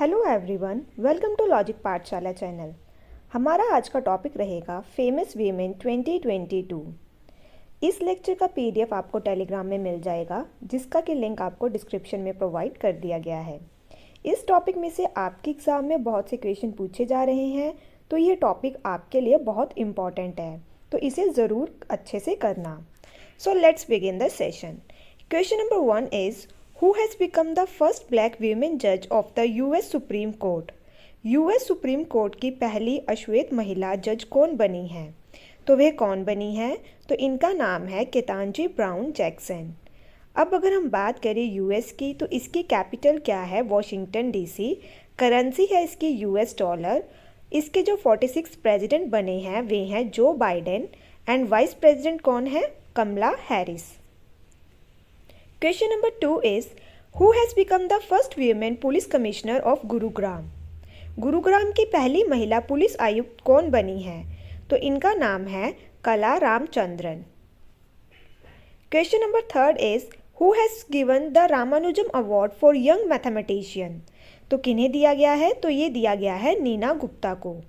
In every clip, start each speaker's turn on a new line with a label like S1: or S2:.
S1: Hello everyone, welcome to logic Pathshala channel. हमारा आज का टॉपिक रहेगा फेमस वीमेन 2022। इस लेक्चर का पीडीएफ आपको टेलीग्राम में मिल जाएगा, जिसका कि लिंक आपको डिस्क्रिप्शन में प्रोवाइड कर दिया गया है। इस टॉपिक में से आपके एग्ज़ाम में बहुत से क्वेश्चन पूछे जा रहे हैं, तो ये टॉपिक आपके लिए बहुत इम्पॉर्टेंट है, तो इसे ज़रूर अच्छे से करना। So let's begin the session. Question number 1 is Who has become the first black women judge of the US Supreme Court? US supreme court की पहली अश्वेत महिला जज कौन बनी है? तो वह कौन बनी है? तो इनका नाम है केतांजी ब्राउन जैक्सन। अब अगर हम बात करें यूएस की, तो इसकी कैपिटल क्या है? Washington DC. करेंसी है इसकी यूएस डॉलर। इसके जो 46 प्रेसिडेंट बने हैं वे हैं Joe Biden, and vice president कौन है? कमला Harris. Question number 2 is Who has become the first women police commissioner of Gurugram? Gurugram की पहली महिला पुलिस आयुक्त कौन बनी है? तो इनका नाम है कला Ramachandran. Question number 3 is Who has given the Ramanujan award for young mathematician? तो किन्हें दिया गया है? तो ये दिया गया है नीना गुप्ता को।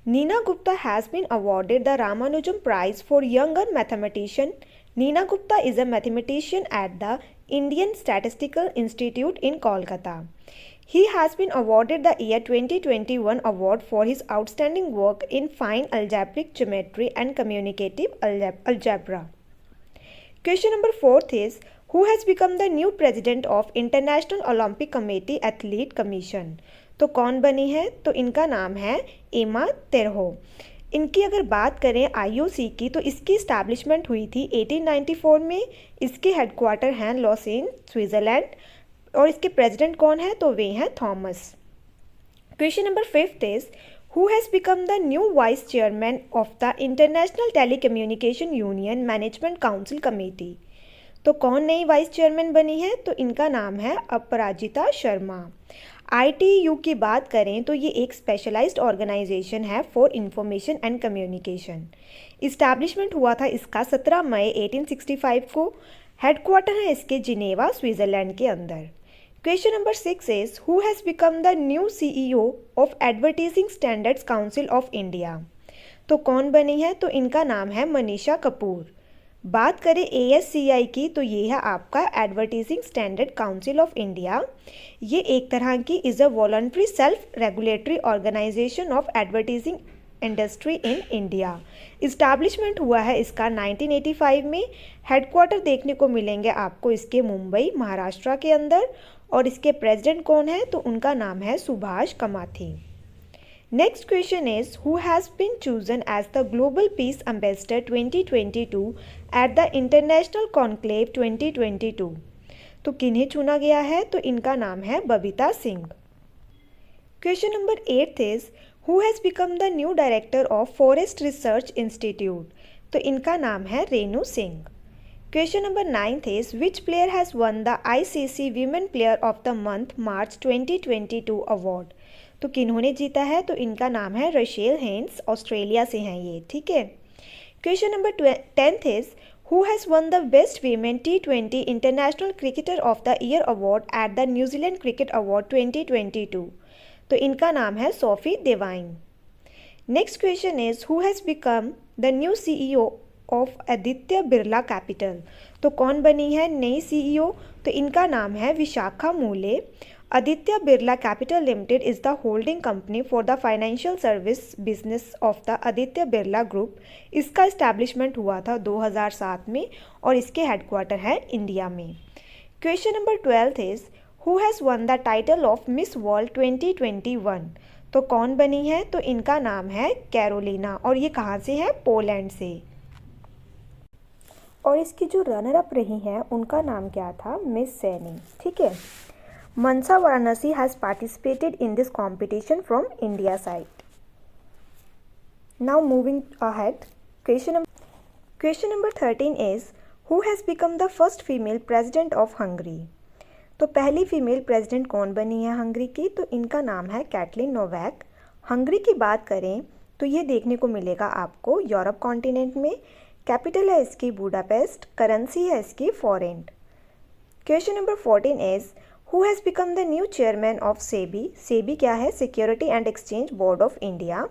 S1: Nina Gupta has been awarded the Ramanujan prize for younger mathematician. Nina Gupta is a mathematician at the Indian Statistical Institute in Kolkata. He has been awarded the year 2021 award for his outstanding work in fine algebraic geometry and communicative algebra. Question number 4 is Who has become the new president of International Olympic Committee Athlete Commission? तो कौन बनी है? तो इनका नाम है एमा तेरहो। इनकी अगर बात करें आईओसी की, तो इसकी इस्टेब्लिशमेंट हुई थी 1894 में। इसके हेडक्वार्टर हैं लॉसेन, स्विट्ज़रलैंड, और इसके प्रेसिडेंट कौन है? तो वे हैं Thomas. Question number 5 is who has become the new vice chairman of the international telecommunication union management council committee? तो कौन नई वाइस चेयरमैन बनी है? तो इनका नाम है अपराजिता शर्मा। ITU की बात करें तो ये एक स्पेशलाइज्ड ऑर्गेनाइजेशन है for information and communication. Establishment हुआ था इसका 17 मई 1865 को। हेडक्वार्टर है इसके जिनेवा, स्विट्ज़रलैंड के अंदर। Question number 6 is who has become the new CEO of advertising standards council of India? तो कौन बनी है? तो इनका नाम है मनीषा कपूर। बात करें ASCI की, तो ये है आपका advertising standard council of India. ये एक तरह की is a voluntary self regulatory organisation of advertising industry in India. Establishment हुआ है इसका 1985 में। हेडक्वार्टर देखने को मिलेंगे आपको इसके मुंबई, महाराष्ट्र के अंदर, और इसके प्रेसिडेंट कौन है? तो उनका नाम है Subhash कमाथी। Next question is Who has been chosen as the Global Peace Ambassador 2022 at the International Conclave 2022? तो किन्हें चुना गया है? तो इनका नाम है Babita Singh. Question number 8 is Who has become the new director of Forest Research Institute? तो इनका नाम है Renu Singh. Question number 9 is Which player has won the ICC Women Player of the Month March 2022 award? तो किन्होंने जीता है? तो इनका नाम है रशेल हेन्स, ऑस्ट्रेलिया से हैं ये, ठीक है। Question number 10 is who has won the best women T20 international cricketer of the year award at the New Zealand cricket award 2022? तो इनका नाम है Sophie DevINE. Next question is who has become the new CEO of Aditya Birla capital? तो कौन बनी है नई CEO? तो इनका नाम है विशाखा मूले। Aditya Birla capital limited is the holding company for the financial service business of the Aditya Birla group. इसका इस्टेब्लिशमेंट हुआ था 2007 में, और इसके हेडक्वार्टर है इंडिया में। Question number 12 is who has won the title of miss world 2021? तो कौन बनी है? तो इनका नाम है कैरोलिना, और ये कहाँ से है? पोलैंड से। और इसकी जो रनर अप रही हैं उनका नाम क्या था? मिस सैनी, ठीक है। Mansa Varanasi has participated in this competition from India side. Now moving ahead, question number 13 is Who has become the first female president of Hungary? तो पहली फीमेल प्रेसिडेंट कौन बनी है हंगरी की? तो इनका नाम है कैटलिन नोवैक। हंगरी की बात करें तो ये देखने को मिलेगा आपको यूरोप कॉन्टिनेंट में। कैपिटल है इसकी बुडापेस्ट, करेंसी है इसकी forint. Question number 14 is who has become the new chairman of SEBI. SEBI क्या है? Security and exchange board of India.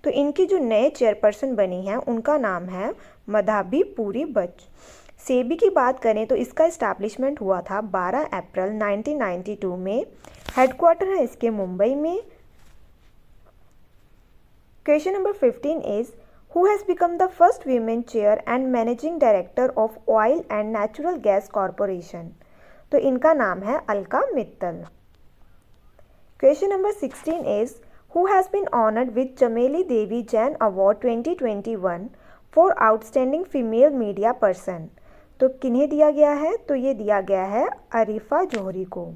S1: तो इनकी जो नए चेयरपर्सन बनी हैं उनका नाम है मधाबी पुरी बच। सेबी की बात करें तो इसका इस्टेब्लिशमेंट हुआ था 12 अप्रैल 1992 में। हेडक्वार्टर है इसके मुंबई में। Question number 15 is who has become the first women chair and managing director of oil and natural gas corporation. तो इनका नाम है Alka Mittal. Question number 16 is who has been honoured with Chameli Devi Jain award 2021 for outstanding female media person. तो किन्हें दिया गया है? तो ये दिया गया है अरीफा जोहरी को।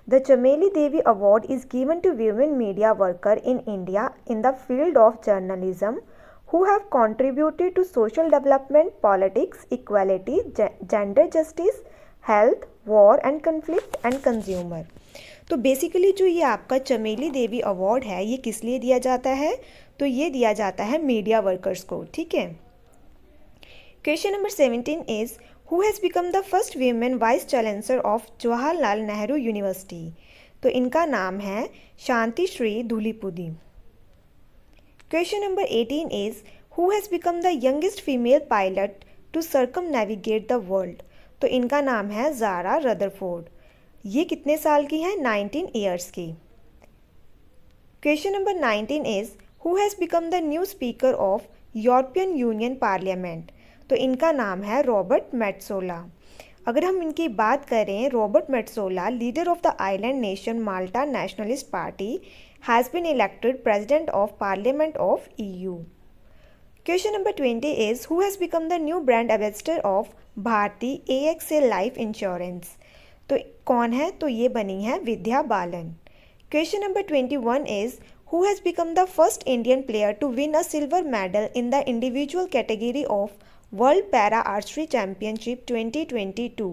S1: The Chameli Devi award is given to women media worker in India in the field of journalism who have contributed to social development, politics, equality, gender justice, health, war and conflict and consumer। तो basically जो ये आपका चमेली Devi award है ये किस लिए दिया जाता है? तो ये दिया जाता है मीडिया वर्कर्स को, ठीक है। Question number 17 is who has become the first women vice chancellor of Jawaharlal Nehru university. तो इनका नाम है शांति Shri धूलीपुदी। Question number 18 is who has become the youngest female pilot to circumnavigate the world। तो इनका नाम है ज़ारा रदरफोर्ड। ये कितने साल की हैं? 19 ईयर्स की। Question number 19 is who has become the new speaker of European union parliament. तो इनका नाम है रॉबर्ट मेट्सोला। अगर हम इनकी बात करें, Robert Metsola leader of the island nation Malta nationalist party has been elected President of Parliament of EU। Question number 20 is who has become the new brand ambassador of Bharti AXA Life Insurance। तो कौन है? तो ये बनी है Vidya Balan. Question number 21 is who has become the first Indian player to win a silver medal in the individual category of World Para Archery Championship 2022।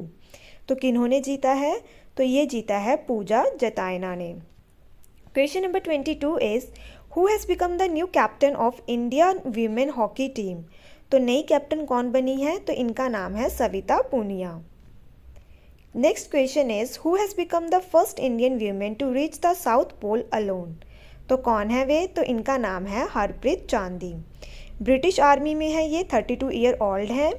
S1: तो किन्होंने जीता है? तो ये जीता है पूजा जतायना ने। Question number 22 is who has become the new captain of Indian women hockey team। तो नई कैप्टन कौन बनी है? तो इनका नाम है Savita Punia. Next question is who has become the first Indian women to reach the South Pole alone. तो कौन है वे? तो इनका नाम है हरप्रीत चांदी। ब्रिटिश आर्मी में है ये, 32 ईयर ओल्ड है।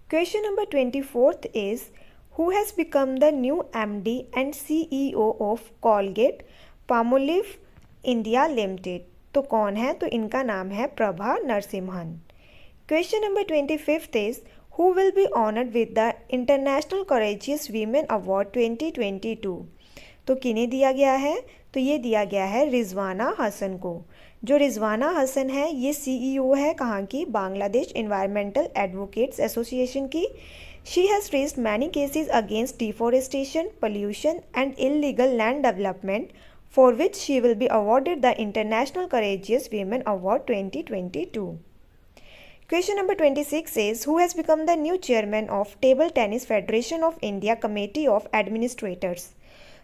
S1: Question number 24 is who has become the new MD and CEO of Colgate Palmolive India Limited। तो कौन है? तो इनका नाम है Prabha Narasimhan. Question number 25 is who will be honored with the International Courageous Women Award 2022। तो किन्हें दिया गया है? तो ये दिया गया है रिजवाना हसन को। जो रिजवाना हसन है ये CEO है कहाँ की? बांग्लादेश एनवायरमेंटल एडवोकेट्स एसोसिएशन की। She has raised many cases against deforestation, pollution and illegal land development, for which she will be awarded the International Courageous Women Award 2022। Question number 26 is who has become the new chairman of Table Tennis Federation of India Committee of Administrators।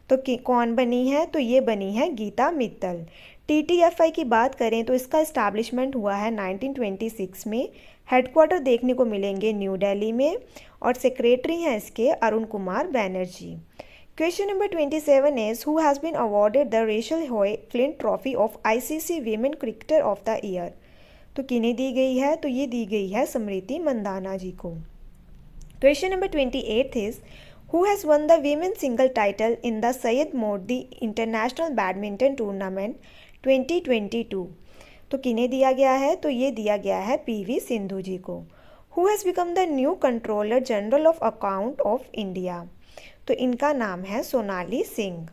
S1: तो कौन बनी है? तो ये बनी है Gita Mittal. TTFI की बात करें तो इसका इस्टेब्लिशमेंट हुआ है 1926 में। हेडक्वार्टर देखने को मिलेंगे न्यू दिल्ली में और सेक्रेटरी हैं इसके Arun Kumar Banerjee. Question number 27 is who has been awarded the Rachael Heyhoe Flint trophy of ICC women cricketer of the year. तो किन्हें दी गई है? तो ये दी गई है स्मृति मंदाना जी को। Question number 28 is who has won the women single title in the Syed Modi international badminton tournament 2022। तो किन्हें दिया गया है? तो ये दिया गया है PV सिंधु जी को। Who has become the new controller general of account of India. तो इनका नाम है Sonali Singh.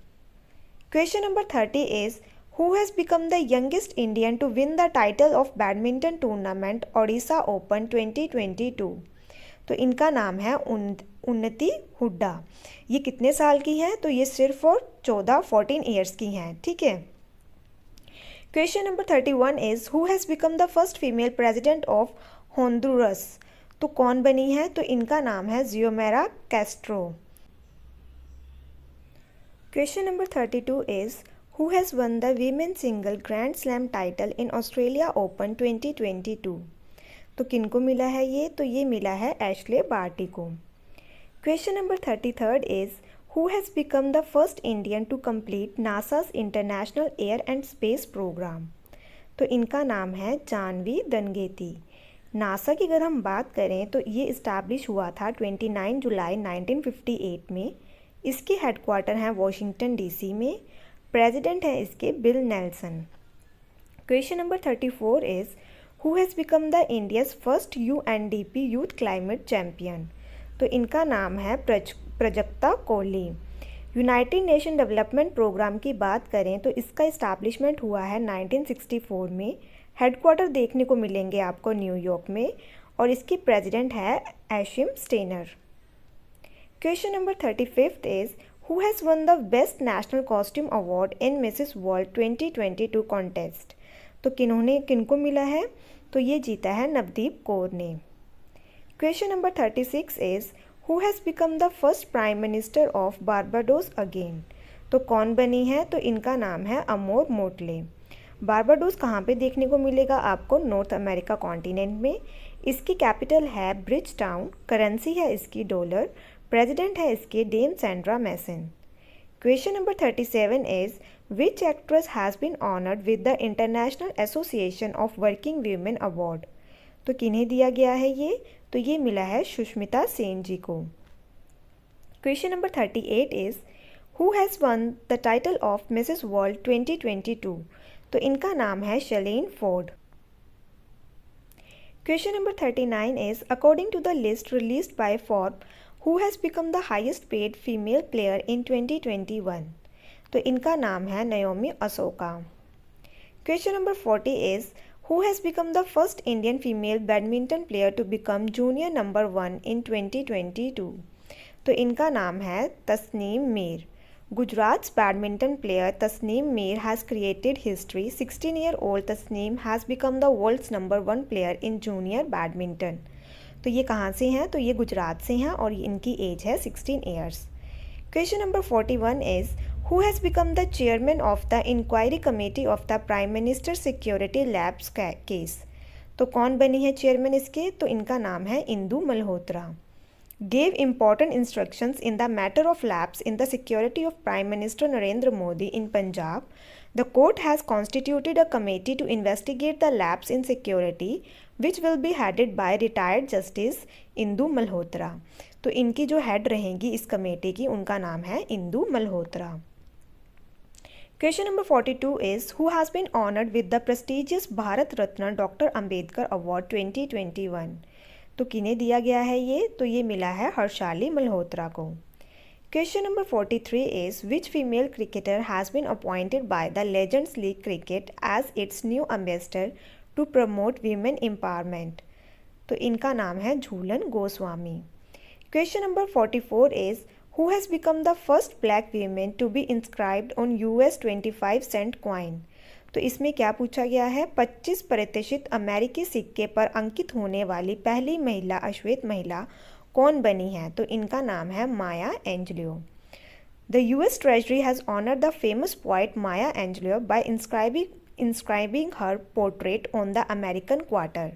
S1: Question number 30 is who has become the youngest Indian to win the title of badminton tournament Odisha open 2022। तो इनका नाम है उन्नति हुड्डा। ये कितने साल की हैं? तो ये सिर्फ और 14 ईयर्स की हैं, ठीक है। Question number 31 is who has become the first female president of Honduras. तो कौन बनी है? तो इनका नाम है Xiomara Castro. Question number 32 is who has won the women single grand slam title in Australia Open 2022। तो किनको मिला है ये? तो ये मिला है एशले बार्टी को। Question number 33 is who has become the first Indian to complete NASA's international air and space programme. तो इनका नाम है जानवी दनगेती। नासा की अगर हम बात करें तो ये इस्टेब्लिश हुआ था 29 जुलाई 1958 में। इसके हेडक्वार्टर हैं वॉशिंगटन डीसी में। प्रेसिडेंट है इसके Bill Nelson. Question number 34 is who has become the India's first UNDP youth climate champion. तो इनका नाम है Prajakta Kohli. United Nation Development Programme की बात करें तो इसका इस्टेब्लिशमेंट हुआ है 1964 में। हेडक्वार्टर देखने को मिलेंगे आपको न्यूयॉर्क में और इसकी प्रेसिडेंट है Achim Steiner. Question number 35 is who has won the best national costume award in Mrs World 2022 contest. तो किनको मिला है, तो ये जीता है नवदीप कौर ने। Question number 36 is who has become the first prime minister of Barbados again. तो कौन बनी है, तो इनका नाम है अमोर मोटले। बारबाडोस कहाँ पे देखने को मिलेगा आपको, नॉर्थ अमेरिका कॉन्टिनेंट में। इसकी कैपिटल है ब्रिज टाउन। करेंसी है इसकी डॉलर। प्रेसिडेंट है इसके Dame Sandra Mason. Question number 37 is which actress has been honoured with the international association of working women award. तो किन्हें दिया गया है ये, तो ये मिला है सुष्मिता सेन जी को। Question number 38 is who has won the title of Mrs World 2022। तो इनका नाम है Shaylyn Ford. Question number 39 is according to the list released by Forbes who has become the highest paid female player in 2021। तो इनका नाम है Naomi Osaka. Question number 40 is who has become the first Indian female badminton player to become junior number 1 in 2022। तो इनका नाम है Tasnim Mir. Gujarat's badminton player Tasnim Mir has created history. 16-year-old Tasnim has become the world's number 1 player in junior badminton. तो ये कहाँ से हैं, तो ये गुजरात से हैं और इनकी एज है 16 years. Question number 41 is who has become the chairman of the inquiry committee of the prime minister security lapse case. तो कौन बनी है चेयरमैन इसके, तो इनका नाम है Indu Malhotra. Gave important instructions in the matter of lapse in the security of Prime Minister Narendra Modi in Punjab. The court has constituted a committee to investigate the lapse in security, which will be headed by retired Justice Indu Malhotra. तो इनकी जो head रहेंगी इस committee की, उनका नाम है Indu Malhotra. Question number 42 is who has been honoured with the prestigious Bharat Ratna doctor Ambedkar award 2021। तो किन्हें दिया गया है ये, तो ये मिला है हर्षाली मल्होत्रा को। Question number 43 is which female cricketer has been appointed by the Legends League Cricket as its new ambassador to promote women empowerment. तो इनका नाम है Jhulan Goswami. Question number 44 is who has become the first black women to be inscribed on US 25 cent coin. तो इसमें क्या पूछा गया है, 25% अमेरिकी सिक्के पर अंकित होने वाली पहली महिला अश्वेत महिला कौन बनी है, तो इनका नाम है Maya Angelou. The US treasury has honoured the famous poet Maya Angelou by inscribing her portrait on the American quarter.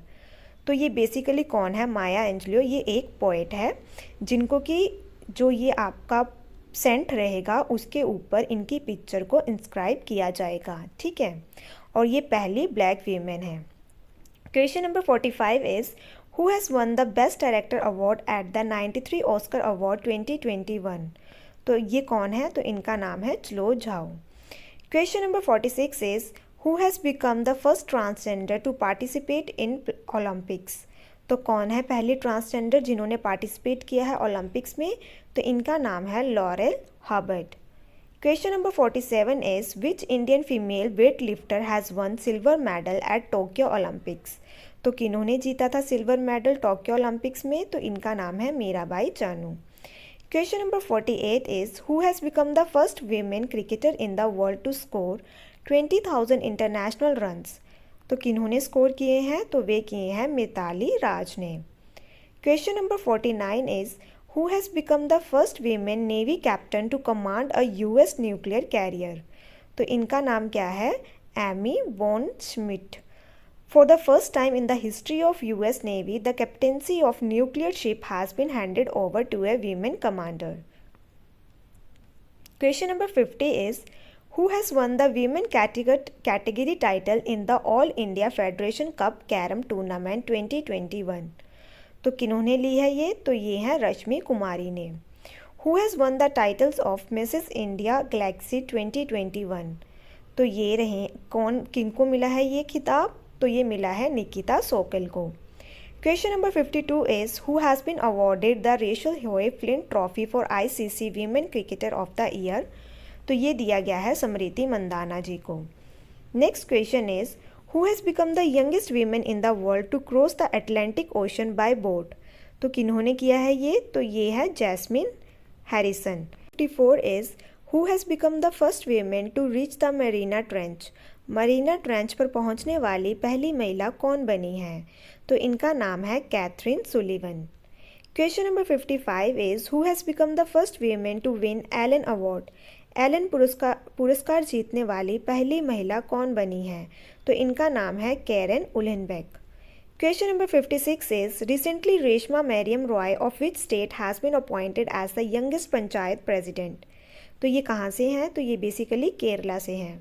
S1: तो ये बेसिकली कौन है माया एंजेलो, ये एक पोइट है जिनको कि जो ये आपका सेंट रहेगा उसके ऊपर इनकी पिक्चर को इंस्क्राइब किया जाएगा, ठीक है। और ये पहली ब्लैक वीमेन है। Question number 45 is who has won the best director award at the 93 Oscar award 2021। तो ये कौन है, तो इनका नाम है Chloe Zhao. Question number 46 is who has become the first transgender to participate in Olympics. तो कौन है पहले ट्रांसजेंडर जिन्होंने पार्टिसिपेट किया है ओलंपिक्स में, तो इनका नाम है laurel Herbert. Question number 47 is which Indian female weight lifter has one silver medal at Tokyo Olympics. तो किन्होंने जीता था सिल्वर मेडल टोक्यो ओलंपिक्स में, तो इनका नाम है Mirabai Chanu. Question number 48 is who has become the first women cricketer in the world to score 20,000 international runs. तो किन्होंने स्कोर किए हैं, तो वे किए हैं मिताली राज ने। Question number 49 is who has become the first women navy captain to command a US nuclear carrier. तो इनका नाम क्या है, Amy Bauernschmidt. For the first time in the history of US navy the captaincy of nuclear ship has been handed over to a women commander. Question number 50 is, who has won the women category title in the All India Federation Cup Carom Tournament 2021? तो किन्होंने ली है ये? तो ये है रश्मि कुमारी ने। Who has won the titles of Mrs. India Galaxy 2021? तो ये रहे किनको मिला है ये खिताब? तो ये मिला है निकिता सोकल को। Question number 52 is, who has been awarded the Rachel Hoy Flint Trophy for ICC Women Cricketer of the Year? तो ये दिया गया है स्मृति मंदाना जी को। Next question is, who has become the youngest woman in the world to cross the Atlantic Ocean by boat? तो किन्होंने किया है ये? तो ये है jasmine Harrison. 54 is, who has become the first woman to reach the Mariana Trench? Marina trench पर पहुंचने वाली पहली महिला कौन बनी है? तो इनका नाम है Catherine Sullivan. Question number 55 is, who has become the first women to win Allen award? Allen पुरस्कार जीतने वाली पहली महिला कौन बनी है? तो इनका नाम है Karen Uhlenbeck. Question number 56 is, recently Reshma Mariam Roy of which state has been appointed as the youngest panchayat president? तो ये कहाँ से हैं? तो ये बेसिकली केरला से हैं।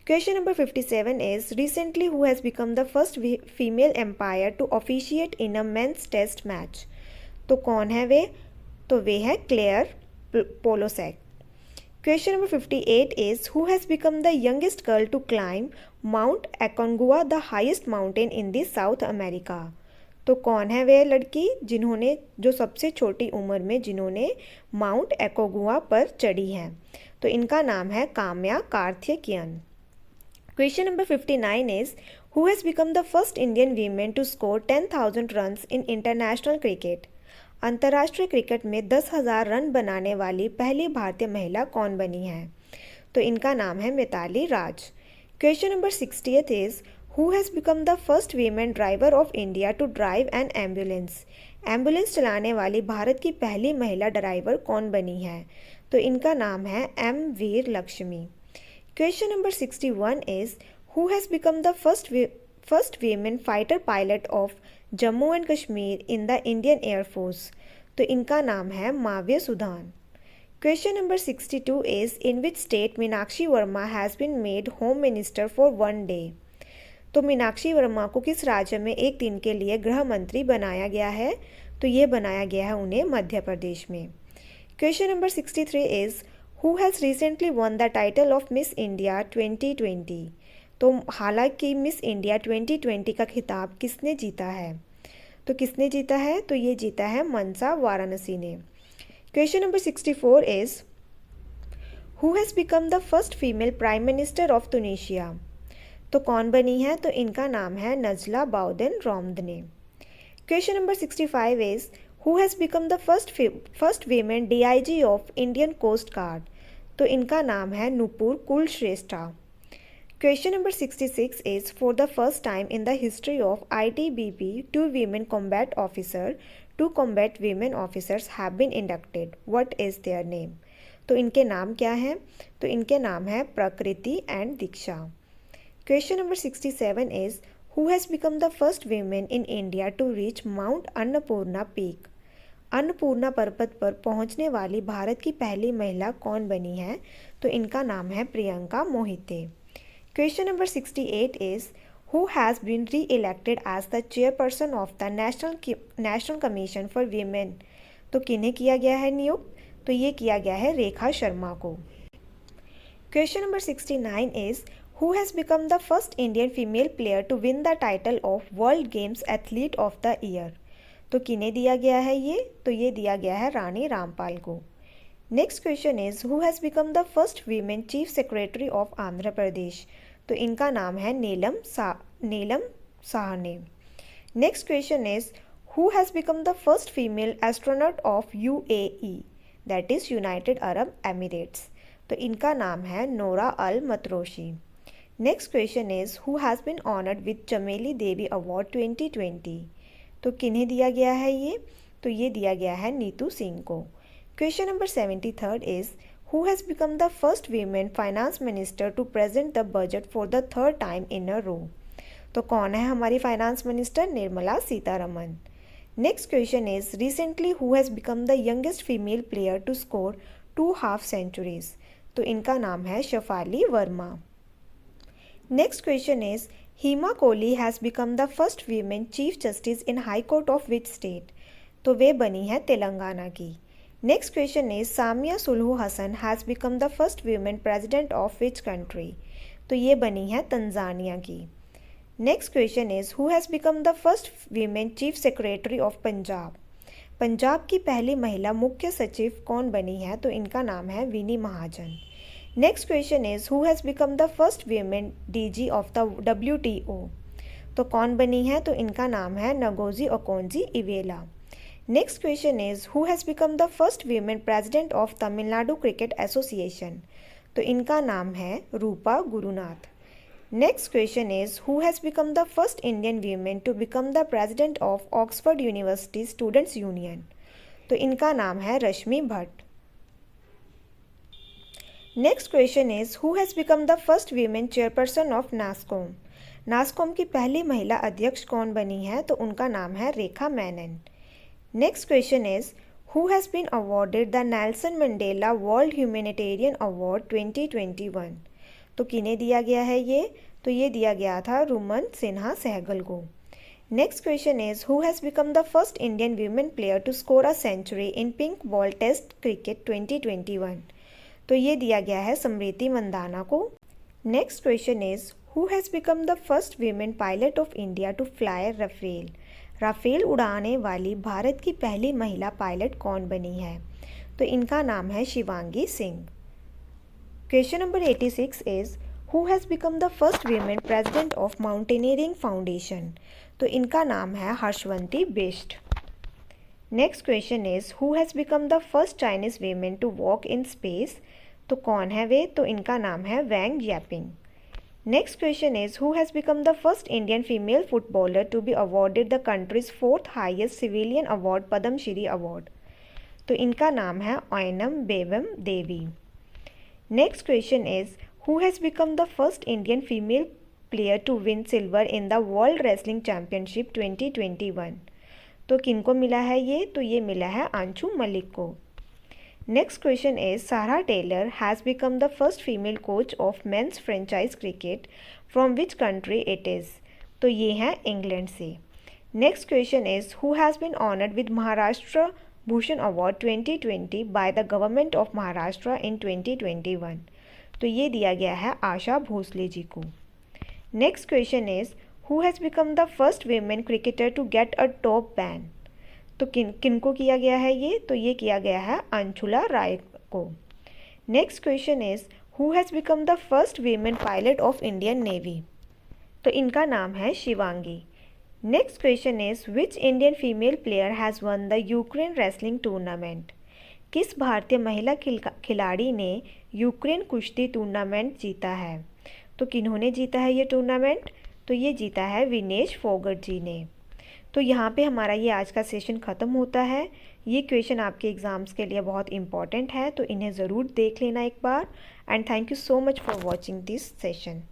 S1: Question number 57 is, recently who has become the first female umpire to officiate in a men's test match? तो कौन है वे? तो वे है clear पोलोसेक। Question number 58 is, who has become the youngest girl to climb Mount Aconcagua, the highest mountain in the South America? तो कौन है वे लड़की जो सबसे छोटी उम्र में जिन्होंने माउंट एकोगुआ पर चढ़ी हैं? तो इनका नाम है Kamya Karthikeyan. Question number 59 is, who has become the first Indian woman to score 10,000 runs in international cricket? अंतर्राष्ट्रीय क्रिकेट में 10,000 रन बनाने वाली पहली भारतीय महिला कौन बनी है? तो इनका नाम है मिताली राज। Question number 60th is, who has become the first woman driver of India to drive an ambulance? Ambulance चलाने वाली भारत की पहली महिला ड्राइवर कौन बनी है? तो इनका नाम है M Veer Lakshmi. Question number 61 is, who has become the first women fighter pilot of Jammu and Kashmir in the Indian Air Force? तो इनका नाम है माव्य सुधान। Question number 62 is, in which state Meenakshi Verma has been made home minister for one day? तो मीनाक्षी वर्मा को किस राज्य में एक दिन के लिए गृह मंत्री बनाया गया है? तो ये बनाया गया है उन्हें मध्य प्रदेश में। Question number 63 is, who has recently won the title of Miss India 2020? तो हालांकि मिस इंडिया 2020 का खिताब किसने जीता है? तो किसने जीता है? तो ये जीता है मनसा वाराणसी ने। Question number 64 is, who has become the first female prime minister of Tunisia? तो कौन बनी है? तो इनका नाम है Najla Bouden Romdhane. Question number 65 is, who has become the first women DIG of Indian Coast Guard? तो इनका नाम है Nupur Kulshreshtha. Question number 66 is, for the first time in the history of ITBP, two combat women officers have been inducted. What is their name? तो इनके नाम क्या हैं? तो इनके नाम है प्रकृति and Diksha. Question number 67 is, who has become the first women in India to reach Mount Annapurna Peak? Annapurna पर्वत पर पहुंचने वाली भारत की पहली महिला कौन बनी है? तो इनका नाम है Priyanka Mohite. Question number 68 is, who has been reelected as the chairperson of the national commission for women? तो किन्हें किया गया है नियुक्त? तो ये किया गया है रेखा शर्मा को। Question number 69 is, who has become the first Indian female player to win the title of world games athlete of the year? तो किन्हें दिया गया है ये? तो ये दिया गया है रानी रामपाल को। Next question is, who has become the first women chief secretary of Andhra Pradesh? तो इनका नाम है Neelam Sawhney. Next question is, who has become the first female astronaut of UAE, that is United Arab Emirates? तो इनका नाम है Nora Al Matrooshi. Next question is, who has been honoured with Chameli Devi award 2020? तो किन्हें दिया गया है ये? तो ये दिया गया है नीतू सिंह को। Question number 73 is, who has become the first women finance minister to present the budget for the third time in a row? तो कौन है हमारी finance minister? Nirmala Sitharaman. Next question is, recently who has become the youngest female player to score 2 half centuries. तो इनका नाम है Shafali Verma. Next question is Hima Kohli has become the first women chief justice in high court of which state. तो वे बनी है तेलंगाना की। Next question is Samia Suluhu Hassan has become the first women president of which country. तो ये बनी है Tanzania की। Next question is who has become the first women chief secretary of Punjab. Punjab की पहली महिला मुख्य सचिव कौन बनी है। तो इनका नाम है Vini Mahajan. Next question is who has become the first women DG of the WTO। तो कौन बनी है। तो इनका नाम है Ngozi Okonjo Iweala. Next question is who has become the first women president of Tamil Nadu cricket association. तो इनका नाम है Rupa Gurunath. Next question is who has become the first Indian women to become the president of Oxford University Students Union. तो इनका नाम है Rashmi Bhatt. Next question is who has become the first women chairperson of NASSCOM. NASSCOM की पहली महिला अध्यक्ष कौन बनी है। तो उनका नाम है Rekha Menon. Next question is who has been awarded the Nelson Mandela world humanitarian award 2021। तो किन्हें दिया गया है ये। तो ये दिया गया था रुमन सिन्हा सहगल को। Next question is who has become the first Indian women player to score a century in pink ball test cricket 2021। तो ये दिया गया है स्मृति मंदाना को। Next question is who has become the first women pilot of India to fly Rafale. Rafale उड़ाने वाली भारत की पहली महिला पायलट कौन बनी है। तो इनका नाम है Shivangi Singh. Question number 86 is who has become the first women president of mountaineering foundation. तो इनका नाम है Harshwanti Bisht. Next question is who has become the first Chinese women to walk in space. तो कौन है वे। तो इनका नाम है Wang Yaping. Next question is who has become the first Indian female footballer to be awarded the country's 4th highest civilian award Padmashri award. तो इनका नाम है Oinam Bembem Devi. Next question is who has become the first Indian female player to win silver in the world wrestling championship 2021। तो किनको मिला है ये। तो ये मिला है आंशु मलिक को। Next question is Sarah Taylor has become the first female coach of men's franchise cricket from which country it is. तो ये हैं इंग्लैंड से। Next question is who has been honoured with Maharashtra Bhushan award 2020 by the government of Maharashtra in 2021। तो ये दिया गया है आशा भोसले जी को। Next question is who has become the first women cricketer to get a top ban. तो किनको किया गया है ये। तो ये किया गया है अंशुला राय को। Next question is who has become the first women pilot of Indian navy. तो इनका नाम है Shivangi. Next question is which Indian female player has won the Ukraine wrestling tournament. किस भारतीय महिला खिलाड़ी ने यूक्रेन कुश्ती टूर्नामेंट जीता है। तो किन्होंने जीता है ये टूर्नामेंट। तो ये जीता है विनेश फोगट जी ने। तो यहाँ पे हमारा ये आज का सेशन ख़त्म होता है। ये क्वेश्चन आपके एग्ज़ाम्स के लिए बहुत इंपॉर्टेंट है, तो इन्हें ज़रूर देख लेना एक बार। And thank you so much for watching this session.